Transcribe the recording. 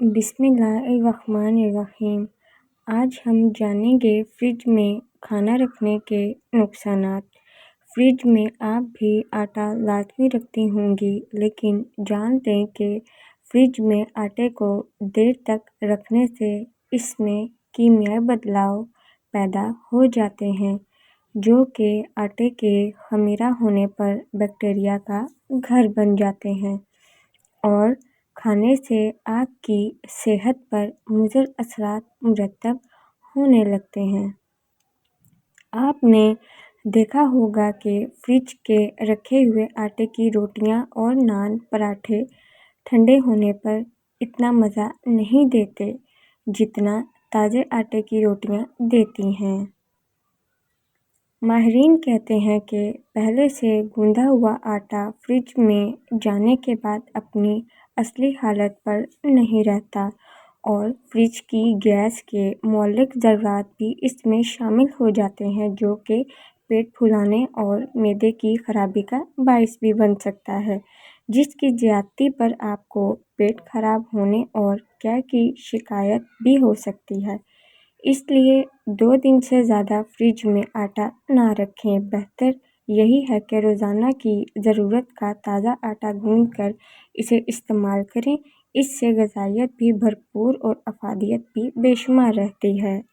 बिस्मिल्लाहिर्रहमानिर्रहीम। आज हम जानेंगे फ्रिज में खाना रखने के नुकसानात। फ्रिज में आप भी आटा लाजमी रखती होंगी, लेकिन जान लें कि फ्रिज में आटे को देर तक रखने से इसमें कीमियाई बदलाव पैदा हो जाते हैं, जो कि आटे के खमीरा होने पर बैक्टीरिया का घर बन जाते हैं और खाने से आपकी सेहत पर मुज़र असरात मुरतब होने लगते हैं। आपने देखा होगा कि फ्रिज के रखे हुए आटे की रोटियां और नान पराठे ठंडे होने पर इतना मज़ा नहीं देते जितना ताज़े आटे की रोटियां देती हैं। माहिरीन कहते हैं कि पहले से गूंदा हुआ आटा फ्रिज में जाने के बाद अपनी असली हालत पर नहीं रहता और फ्रिज की गैस के मौलिक ज़रूरात भी इसमें शामिल हो जाते हैं, जो कि पेट फूलाने और मैदे की खराबी का बायस भी बन सकता है, जिसकी ज़्यादती पर आपको पेट खराब होने और गैस की शिकायत भी हो सकती है। इसलिए 2 दिन से ज़्यादा फ्रिज में आटा ना रखें। बेहतर यही है कि रोज़ाना की ज़रूरत का ताज़ा आटा गूंद कर इसे इस्तेमाल करें। इससे ग़िज़ाइयत भी भरपूर और अफ़ादियत भी बेशुमार रहती है।